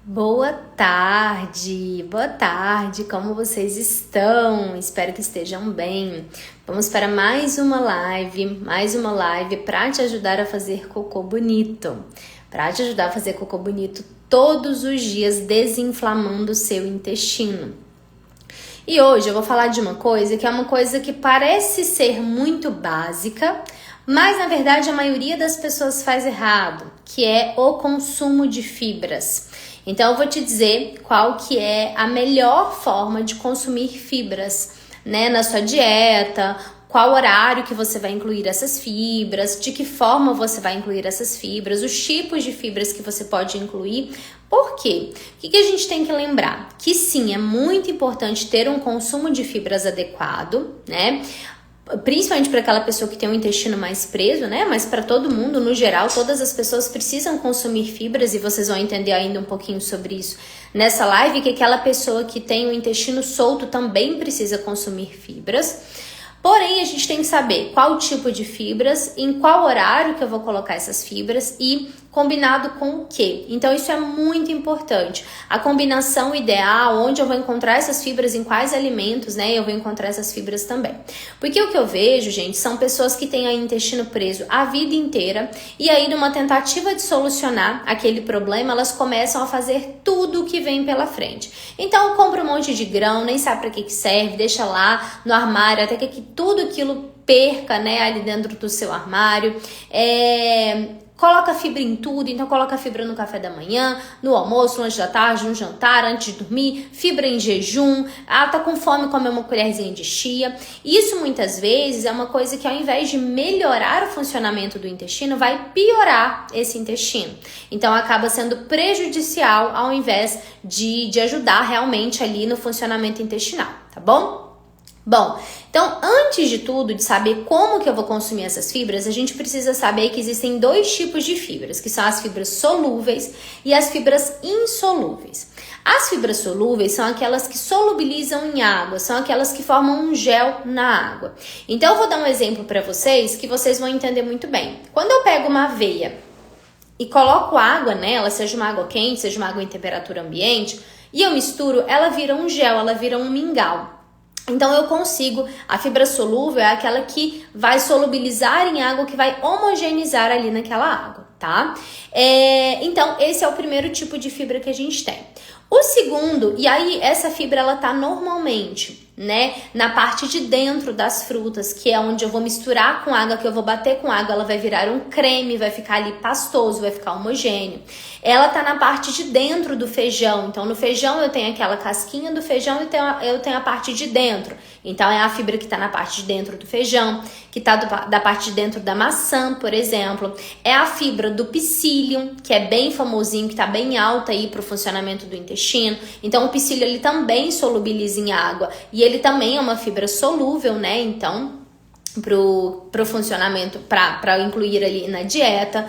Boa tarde, como vocês estão? Espero que estejam bem. Vamos para mais uma live para te ajudar a fazer cocô bonito. Para te ajudar a fazer cocô bonito todos os dias, desinflamando o seu intestino. E hoje eu vou falar de uma coisa que é uma coisa que parece ser muito básica, mas na verdade a maioria das pessoas faz errado, que é o consumo de fibras. Então eu vou te dizer qual que é a melhor forma de consumir fibras, né, na sua dieta, qual horário que você vai incluir essas fibras, de que forma você vai incluir essas fibras, os tipos de fibras que você pode incluir. Por quê? O que a gente tem que lembrar? Que sim, é muito importante ter um consumo de fibras adequado, né? Principalmente para aquela pessoa que tem um intestino mais preso, né? Mas para todo mundo, no geral, todas as pessoas precisam consumir fibras e vocês vão entender ainda um pouquinho sobre isso nessa live, que aquela pessoa que tem o intestino solto também precisa consumir fibras. Porém, a gente tem que saber qual tipo de fibras, em qual horário que eu vou colocar essas fibras e combinado com o quê? Então isso é muito importante. A combinação ideal, onde eu vou encontrar essas fibras, em quais alimentos, né? Eu vou encontrar essas fibras também. Porque o que eu vejo, gente, são pessoas que têm o intestino preso a vida inteira e aí numa tentativa de solucionar aquele problema, elas começam a fazer tudo o que vem pela frente. Então compra um monte de grão, nem sabe para que serve, deixa lá no armário até que tudo aquilo perca, né, ali dentro do seu armário. Coloca fibra em tudo, então coloca fibra no café da manhã, no almoço, no lanche da tarde, no jantar, antes de dormir, fibra em jejum, tá com fome, come uma colherzinha de chia. Isso muitas vezes é uma coisa que ao invés de melhorar o funcionamento do intestino, vai piorar esse intestino. Então acaba sendo prejudicial ao invés de ajudar realmente ali no funcionamento intestinal, tá bom? Bom, então antes de tudo, de saber como que eu vou consumir essas fibras, a gente precisa saber que existem dois tipos de fibras, que são as fibras solúveis e as fibras insolúveis. As fibras solúveis são aquelas que solubilizam em água, são aquelas que formam um gel na água. Então eu vou dar um exemplo para vocês que vocês vão entender muito bem. Quando eu pego uma aveia e coloco água nela, seja uma água quente, seja uma água em temperatura ambiente, e eu misturo, ela vira um gel, ela vira um mingau. Então eu consigo, a fibra solúvel é aquela que vai solubilizar em água, que vai homogeneizar ali naquela água, tá? Então esse é o primeiro tipo de fibra que a gente tem. O segundo, e aí essa fibra ela tá normalmente, né, na parte de dentro das frutas, que é onde eu vou misturar com água, que eu vou bater com água, ela vai virar um creme, vai ficar ali pastoso, vai ficar homogêneo. Ela tá na parte de dentro do feijão, então no feijão eu tenho aquela casquinha do feijão e eu tenho a parte de dentro. Então é a fibra que tá na parte de dentro do feijão, que tá da parte de dentro da maçã, por exemplo. É a fibra do psyllium, que é bem famosinho, que tá bem alta aí pro funcionamento do intestino. Então o psyllium ele também solubiliza em água e ele também é uma fibra solúvel, né? Então pro funcionamento, para incluir ali na dieta.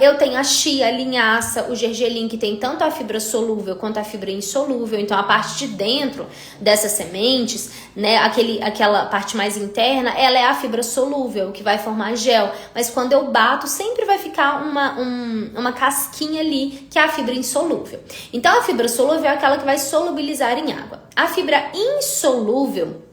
Eu tenho a chia, a linhaça, o gergelim, que tem tanto a fibra solúvel quanto a fibra insolúvel. Então a parte de dentro dessas sementes, né, aquela parte mais interna, ela é a fibra solúvel, que vai formar gel. Mas quando eu bato, sempre vai ficar uma casquinha ali, que é a fibra insolúvel. Então a fibra solúvel é aquela que vai solubilizar em água. A fibra insolúvel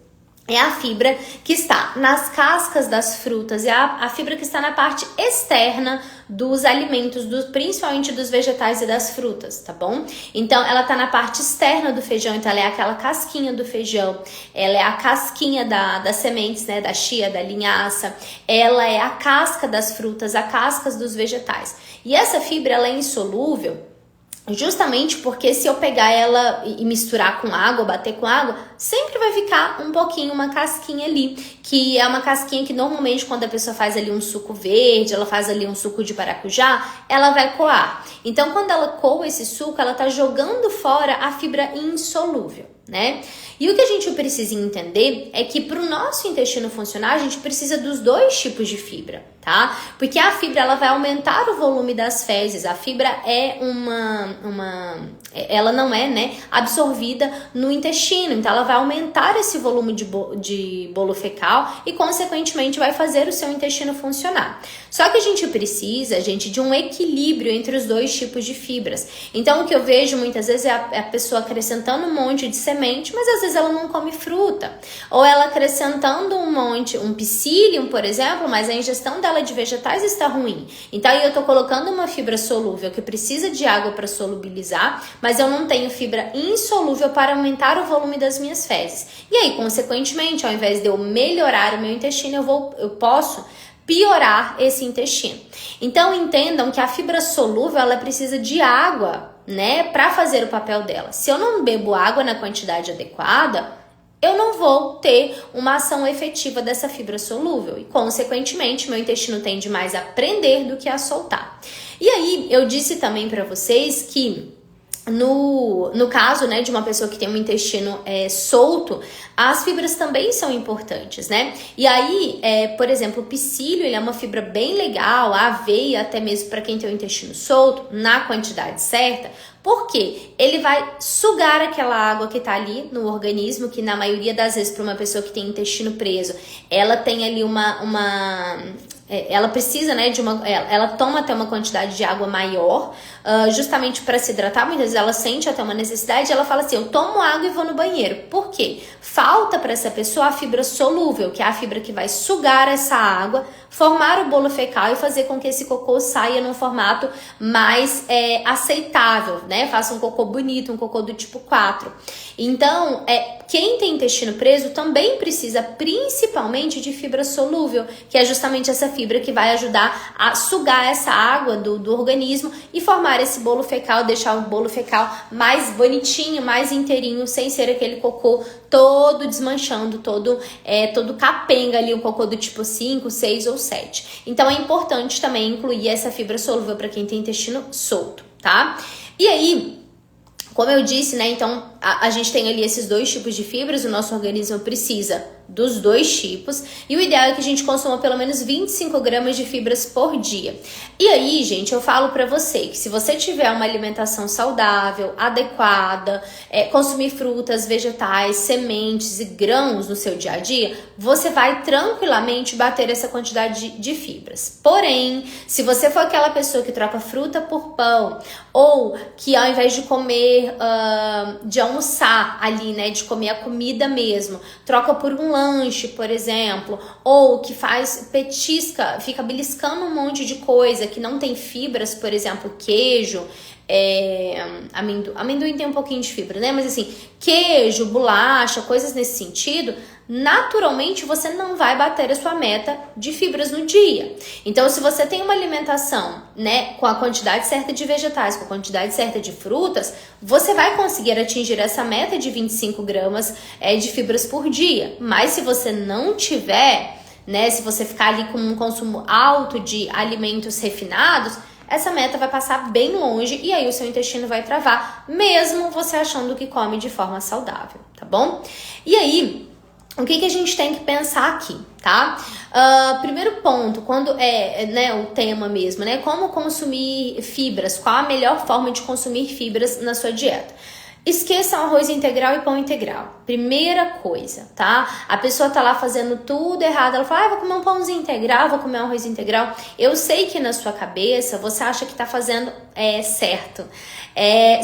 é a fibra que está nas cascas das frutas, é a fibra que está na parte externa dos alimentos, principalmente dos vegetais e das frutas, tá bom? Então, ela tá na parte externa do feijão, então ela é aquela casquinha do feijão, ela é a casquinha das sementes, né, da chia, da linhaça, ela é a casca das frutas, a casca dos vegetais. E essa fibra, ela é insolúvel, justamente porque se eu pegar ela e misturar com água, bater com água, sempre vai ficar um pouquinho, uma casquinha ali, que é uma casquinha que normalmente quando a pessoa faz ali um suco verde, ela faz ali um suco de maracujá, ela vai coar. Então quando ela coa esse suco, ela tá jogando fora a fibra insolúvel, né? E o que a gente precisa entender é que para o nosso intestino funcionar, a gente precisa dos dois tipos de fibra, tá? Porque a fibra, ela vai aumentar o volume das fezes. A fibra é ela não é, né, absorvida no intestino, então ela vai aumentar esse volume de bolo fecal e consequentemente vai fazer o seu intestino funcionar. Só que a gente precisa, gente, de um equilíbrio entre os dois tipos de fibras. Então, o que eu vejo muitas vezes é a pessoa acrescentando um monte de semente, mas às vezes ela não come fruta. Ou ela acrescentando um psyllium, por exemplo, mas a ingestão dela de vegetais está ruim. Então, aí eu tô colocando uma fibra solúvel que precisa de água para solubilizar, mas eu não tenho fibra insolúvel para aumentar o volume das minhas fezes. E aí, consequentemente, ao invés de eu melhorar o meu intestino, eu posso piorar esse intestino. Então, entendam que a fibra solúvel, ela precisa de água, né, para fazer o papel dela. Se eu não bebo água na quantidade adequada, eu não vou ter uma ação efetiva dessa fibra solúvel e, consequentemente, meu intestino tende mais a prender do que a soltar. E aí, eu disse também para vocês que no caso, né, de uma pessoa que tem um intestino solto, as fibras também são importantes, né? E aí, por exemplo, o psyllium, ele é uma fibra bem legal, a aveia até mesmo para quem tem o intestino solto, na quantidade certa, porque ele vai sugar aquela água que tá ali no organismo, que na maioria das vezes para uma pessoa que tem intestino preso, ela tem ali ela precisa, né, ela toma até uma quantidade de água maior, justamente para se hidratar. Muitas vezes ela sente até uma necessidade e ela fala assim, eu tomo água e vou no banheiro. Por quê? Falta para essa pessoa a fibra solúvel, que é a fibra que vai sugar essa água, formar o bolo fecal e fazer com que esse cocô saia num formato mais aceitável, né? Faça um cocô bonito, um cocô do tipo 4. Então, quem tem intestino preso também precisa principalmente de fibra solúvel, que é justamente essa fibra que vai ajudar a sugar essa água do organismo e formar esse bolo fecal, deixar o bolo fecal mais bonitinho, mais inteirinho, sem ser aquele cocô todo desmanchando, todo capenga ali, um cocô do tipo 5, 6 ou 7. Então é importante também incluir essa fibra solúvel para quem tem intestino solto, tá? E aí, como eu disse, né, então a gente tem ali esses dois tipos de fibras, o nosso organismo precisa dos dois tipos, e o ideal é que a gente consuma pelo menos 25 gramas de fibras por dia. E aí, gente, eu falo pra você que se você tiver uma alimentação saudável, adequada, consumir frutas, vegetais, sementes e grãos no seu dia a dia, você vai tranquilamente bater essa quantidade de fibras. Porém, se você for aquela pessoa que troca fruta por pão, ou que ao invés de comer, de almoçar ali, né, de comer a comida mesmo, troca por um lanche, por exemplo, ou que petisca, fica beliscando um monte de coisa que não tem fibras, por exemplo, queijo, amendoim tem um pouquinho de fibra, né? Mas assim, queijo, bolacha, coisas nesse sentido, naturalmente você não vai bater a sua meta de fibras no dia. Então, se você tem uma alimentação, né, com a quantidade certa de vegetais, com a quantidade certa de frutas, você vai conseguir atingir essa meta de 25 gramas de fibras por dia. Mas se você não tiver, né, se você ficar ali com um consumo alto de alimentos refinados, essa meta vai passar bem longe e aí o seu intestino vai travar, mesmo você achando que come de forma saudável, tá bom? E aí, o que a gente tem que pensar aqui, tá? Primeiro ponto, quando né, o tema mesmo, né? Como consumir fibras, qual a melhor forma de consumir fibras na sua dieta? Esqueçam arroz integral e pão integral. Primeira coisa, tá? A pessoa tá lá fazendo tudo errado. Ela fala, vou comer um pãozinho integral, vou comer um arroz integral. Eu sei que na sua cabeça você acha que tá fazendo certo.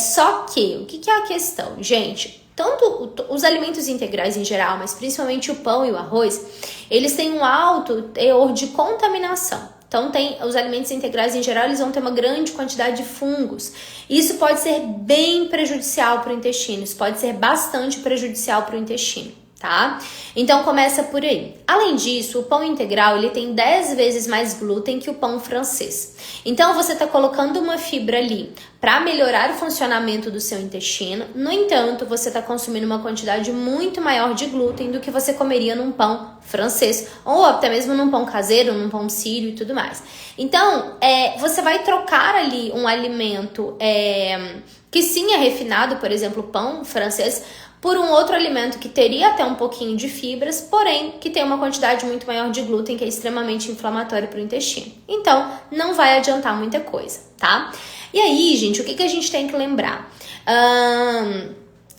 Só que, o que é a questão? Gente, tanto os alimentos integrais em geral, mas principalmente o pão e o arroz, eles têm um alto teor de contaminação. Então, os alimentos integrais em geral, eles vão ter uma grande quantidade de fungos. Isso pode ser bem prejudicial para o intestino, isso pode ser bastante prejudicial para o intestino, tá? Então, começa por aí. Além disso, o pão integral, ele tem 10 vezes mais glúten que o pão francês. Então, você está colocando uma fibra ali para melhorar o funcionamento do seu intestino. No entanto, você está consumindo uma quantidade muito maior de glúten do que você comeria num pão francês, ou até mesmo num pão caseiro, num pão sírio e tudo mais. Então, você vai trocar ali um alimento que sim é refinado, por exemplo, pão francês, por um outro alimento que teria até um pouquinho de fibras, porém que tem uma quantidade muito maior de glúten, que é extremamente inflamatório para o intestino. Então, não vai adiantar muita coisa, tá? E aí, gente, o que a gente tem que lembrar?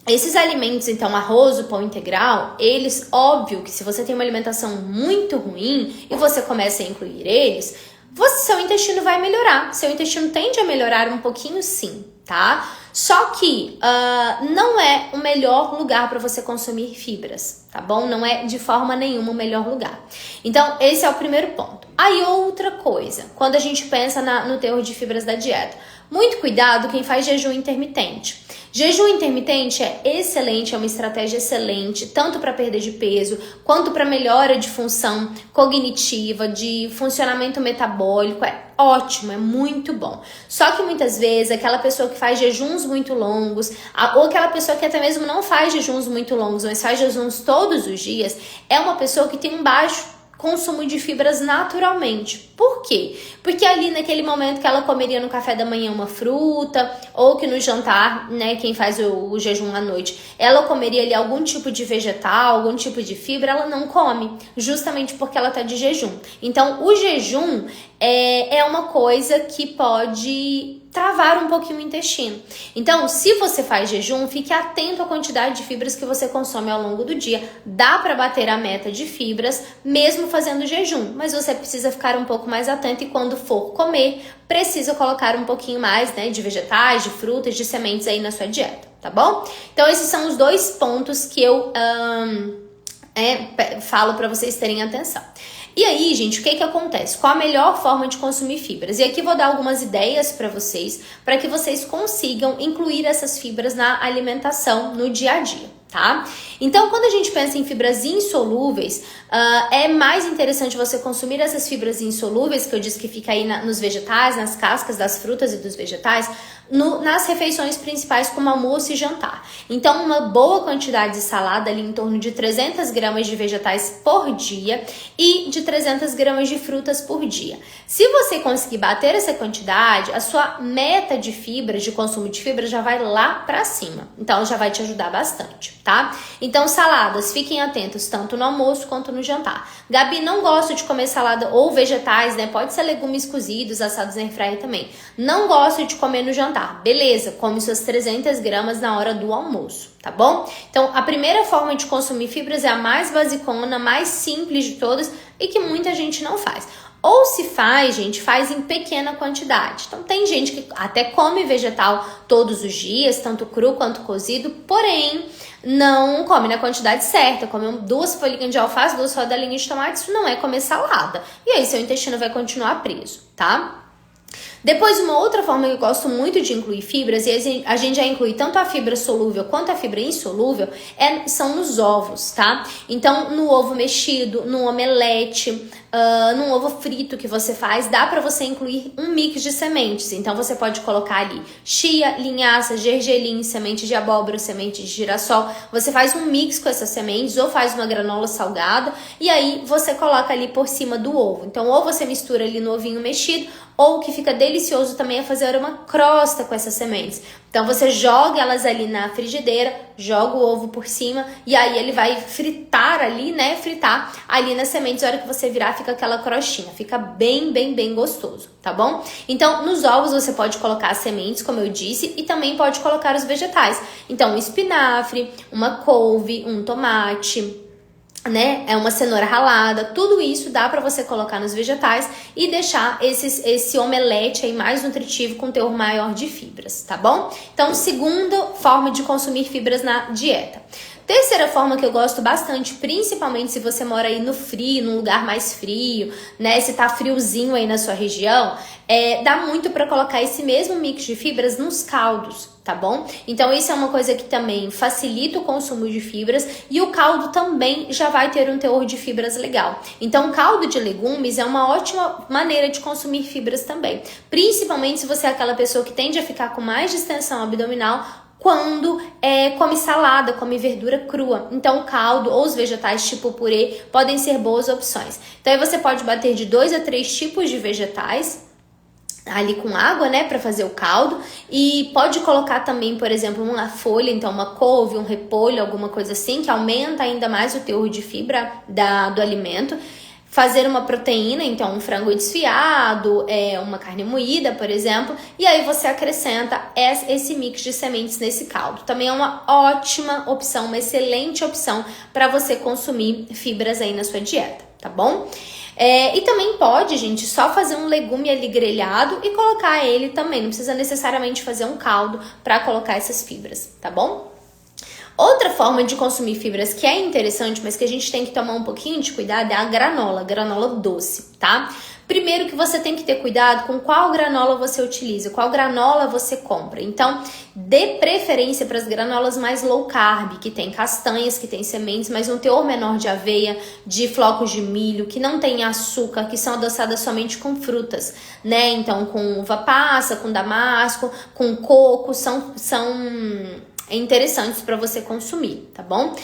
Esses alimentos, então, arroz, o pão integral, eles, óbvio que se você tem uma alimentação muito ruim e você começa a incluir eles, seu intestino vai melhorar. Seu intestino tende a melhorar um pouquinho sim, tá? Só que não é o melhor lugar para você consumir fibras, tá bom? Não é de forma nenhuma o melhor lugar. Então, esse é o primeiro ponto. Aí, outra coisa, quando a gente pensa no teor de fibras da dieta, muito cuidado quem faz jejum intermitente. Jejum intermitente é excelente, é uma estratégia excelente, tanto para perda de peso, quanto para melhora de função cognitiva, de funcionamento metabólico. É ótimo, é muito bom. Só que muitas vezes aquela pessoa que faz jejuns muito longos, ou aquela pessoa que até mesmo não faz jejuns muito longos, mas faz jejuns todos os dias, é uma pessoa que tem um baixo consumo de fibras naturalmente. Por quê? Porque ali naquele momento que ela comeria no café da manhã uma fruta, ou que no jantar, né, quem faz o jejum à noite, ela comeria ali algum tipo de vegetal, algum tipo de fibra, ela não come, justamente porque ela tá de jejum. Então, o jejum é uma coisa que pode travar um pouquinho o intestino. Então, se você faz jejum, fique atento à quantidade de fibras que você consome ao longo do dia. Dá para bater a meta de fibras mesmo fazendo jejum, mas você precisa ficar um pouco mais atento e quando for comer, precisa colocar um pouquinho mais, né, de vegetais, de frutas, de sementes aí na sua dieta, tá bom? Então, esses são os dois pontos que eu falo para vocês terem atenção. E aí, gente, o que acontece? Qual a melhor forma de consumir fibras? E aqui vou dar algumas ideias para que vocês consigam incluir essas fibras na alimentação no dia a dia, tá? Então, quando a gente pensa em fibras insolúveis, é mais interessante você consumir essas fibras insolúveis, que eu disse que fica aí nos vegetais, nas cascas das frutas e dos vegetais, nas refeições principais como almoço e jantar. Então, uma boa quantidade de salada, ali em torno de 300 gramas de vegetais por dia e de 300 gramas de frutas por dia. Se você conseguir bater essa quantidade, a sua meta de fibras, de consumo de fibras, já vai lá pra cima. Então, já vai te ajudar bastante, tá? Então, saladas, fiquem atentos tanto no almoço quanto no jantar. Gabi, não gosto de comer salada ou vegetais, né? Pode ser legumes cozidos, assados na airfryer também. Não gosto de comer no jantar. Beleza, come suas 300 gramas na hora do almoço, tá bom? Então, a primeira forma de consumir fibras é a mais basicona, mais simples de todas e que muita gente não faz. Ou se faz, gente, faz em pequena quantidade. Então, tem gente que até come vegetal todos os dias, tanto cru quanto cozido, porém, não come na quantidade certa. Come 2 folhinhas de alface, 2 rodelinhas de tomate, isso não é comer salada. E aí, seu intestino vai continuar preso, tá? Depois, uma outra forma que eu gosto muito de incluir fibras, e a gente já inclui tanto a fibra solúvel quanto a fibra insolúvel, são nos ovos, tá? Então, no ovo mexido, no omelete, num ovo frito que você faz, dá pra você incluir um mix de sementes. Então, você pode colocar ali chia, linhaça, gergelim, semente de abóbora, semente de girassol. Você faz um mix com essas sementes ou faz uma granola salgada e aí você coloca ali por cima do ovo. Então, ou você mistura ali no ovinho mexido, ou o que fica delicioso também é fazer uma crosta com essas sementes. Então, você joga elas ali na frigideira, joga o ovo por cima e aí ele vai fritar ali, né? Fritar ali nas sementes. A hora que você virar, fica aquela crostinha. Fica bem, bem, bem gostoso, tá bom? Então, nos ovos você pode colocar as sementes, como eu disse, e também pode colocar os vegetais. Então, um espinafre, uma couve, um tomate, né, uma cenoura ralada, tudo isso dá para você colocar nos vegetais e deixar esse omelete aí mais nutritivo com teor maior de fibras, tá bom? Então, segunda forma de consumir fibras na dieta. Terceira forma que eu gosto bastante, principalmente se você mora aí no frio, num lugar mais frio, né? Se tá friozinho aí na sua região, dá muito para colocar esse mesmo mix de fibras nos caldos, tá bom? Então isso é uma coisa que também facilita o consumo de fibras e o caldo também já vai ter um teor de fibras legal. Então caldo de legumes é uma ótima maneira de consumir fibras também, principalmente se você é aquela pessoa que tende a ficar com mais distensão abdominal quando come salada, come verdura crua. Então o caldo ou os vegetais tipo purê podem ser boas opções. Então aí você pode bater de 2 a 3 tipos de vegetais ali com água, né, para fazer o caldo, e pode colocar também, por exemplo, uma folha, então uma couve, um repolho, alguma coisa assim, que aumenta ainda mais o teor de fibra do alimento. Fazer uma proteína, então um frango desfiado, uma carne moída, por exemplo, e aí você acrescenta esse mix de sementes nesse caldo. Também é uma ótima opção, uma excelente opção para você consumir fibras aí na sua dieta, tá bom? E também pode, gente, só fazer um legume ali grelhado e colocar ele também. Não precisa necessariamente fazer um caldo para colocar essas fibras, tá bom? Outra forma de consumir fibras que é interessante, mas que a gente tem que tomar um pouquinho de cuidado é a granola doce, tá? Primeiro que você tem que ter cuidado com qual granola você utiliza, qual granola você compra. Então, dê preferência para as granolas mais low carb, que tem castanhas, que tem sementes, mas um teor menor de aveia, de flocos de milho, que não tem açúcar, que são adoçadas somente com frutas, né? Então, com uva passa, com damasco, com coco, são interessantes para você consumir, tá bom?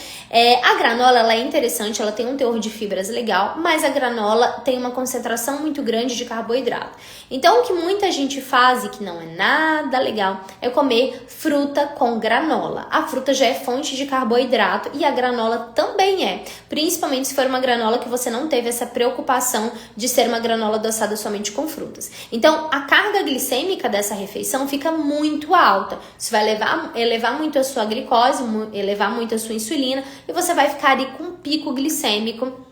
A granola, ela é interessante, ela tem um teor de fibras legal, mas a granola tem uma concentração muito grande de carboidrato. Então, o que muita gente faz e que não é nada legal é comer fruta com granola. A fruta já é fonte de carboidrato e a granola também é, principalmente se for uma granola que você não teve essa preocupação de ser uma granola adoçada somente com frutas. Então, a carga glicêmica dessa refeição fica muito alta. Isso vai elevar muito a sua glicose, elevar muito a sua insulina e você vai ficar ali com um pico glicêmico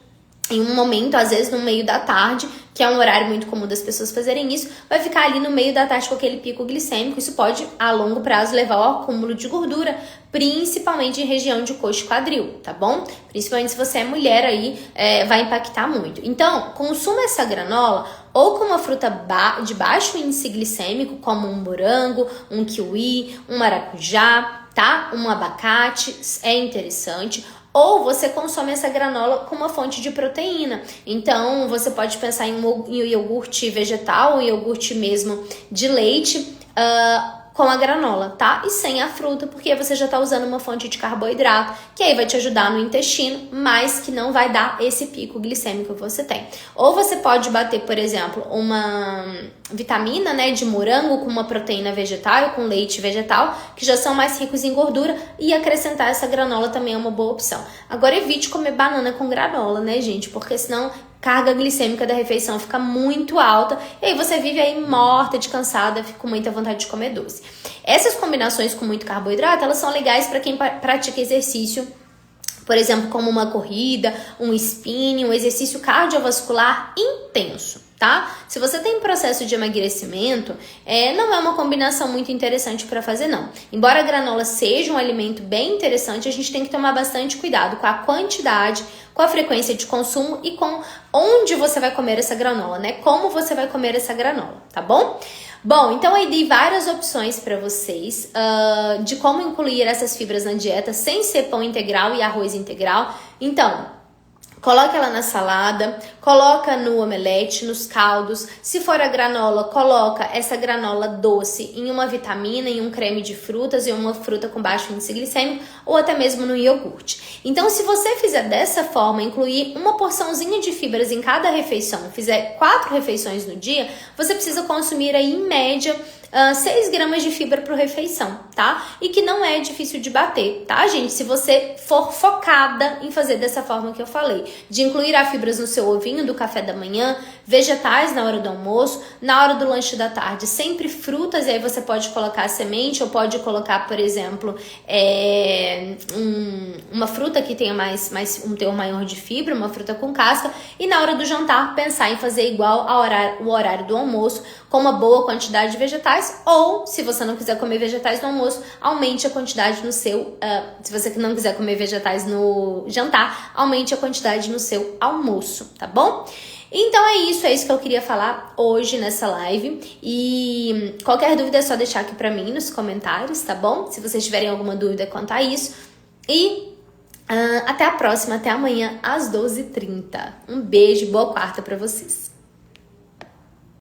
em um momento, às vezes no meio da tarde, que é um horário muito comum das pessoas fazerem isso, vai ficar ali no meio da tarde com aquele pico glicêmico. Isso pode, a longo prazo, levar ao acúmulo de gordura, principalmente em região de coxa e quadril, tá bom? Principalmente se você é mulher aí, vai impactar muito. Então, consuma essa granola ou com uma fruta de baixo índice glicêmico, como um morango, um kiwi, um maracujá, tá? Um abacate, é interessante. Ou você consome essa granola com uma fonte de proteína. Então, você pode pensar em um iogurte vegetal, um iogurte mesmo de leite, com a granola, tá? E sem a fruta, porque você já tá usando uma fonte de carboidrato, que aí vai te ajudar no intestino, mas que não vai dar esse pico glicêmico que você tem. Ou você pode bater, por exemplo, uma vitamina, né, de morango com uma proteína vegetal, com leite vegetal, que já são mais ricos em gordura, e acrescentar essa granola também é uma boa opção. Agora, evite comer banana com granola, né, gente? Porque senão carga glicêmica da refeição fica muito alta e aí você vive aí morta, de cansada, fica com muita vontade de comer doce. Essas combinações com muito carboidrato, elas são legais para quem pratica exercício, por exemplo, como uma corrida, um spinning, um exercício cardiovascular intenso, tá? Se você tem processo de emagrecimento, não é uma combinação muito interessante para fazer, não. Embora a granola seja um alimento bem interessante, a gente tem que tomar bastante cuidado com a quantidade, com a frequência de consumo e com onde você vai comer essa granola, né? Como você vai comer essa granola, tá bom? Bom, então aí dei várias opções para vocês de como incluir essas fibras na dieta sem ser pão integral e arroz integral. Então, coloca ela na salada, coloca no omelete, nos caldos. Se for a granola, coloca essa granola doce em uma vitamina, em um creme de frutas, em uma fruta com baixo índice glicêmico ou até mesmo no iogurte. Então, se você fizer dessa forma, incluir uma porçãozinha de fibras em cada refeição, fizer 4 refeições no dia, você precisa consumir aí em média 6 gramas de fibra por refeição, tá? E que não é difícil de bater, tá, gente? Se você for focada em fazer dessa forma que eu falei, de incluir as fibras no seu ovinho do café da manhã, vegetais na hora do almoço, na hora do lanche da tarde, sempre frutas, e aí você pode colocar semente ou pode colocar, por exemplo, uma fruta que tenha um teor maior de fibra, uma fruta com casca, e na hora do jantar pensar em fazer igual o horário do almoço, com uma boa quantidade de vegetais, ou se você não quiser comer vegetais no almoço, aumente a quantidade no seu, se você não quiser comer vegetais no jantar, aumente a quantidade no seu almoço, tá bom? Então é isso que eu queria falar hoje nessa live, e qualquer dúvida é só deixar aqui pra mim nos comentários, tá bom? Se vocês tiverem alguma dúvida quanto a isso, e até a próxima, até amanhã às 12h30. Um beijo, boa quarta pra vocês.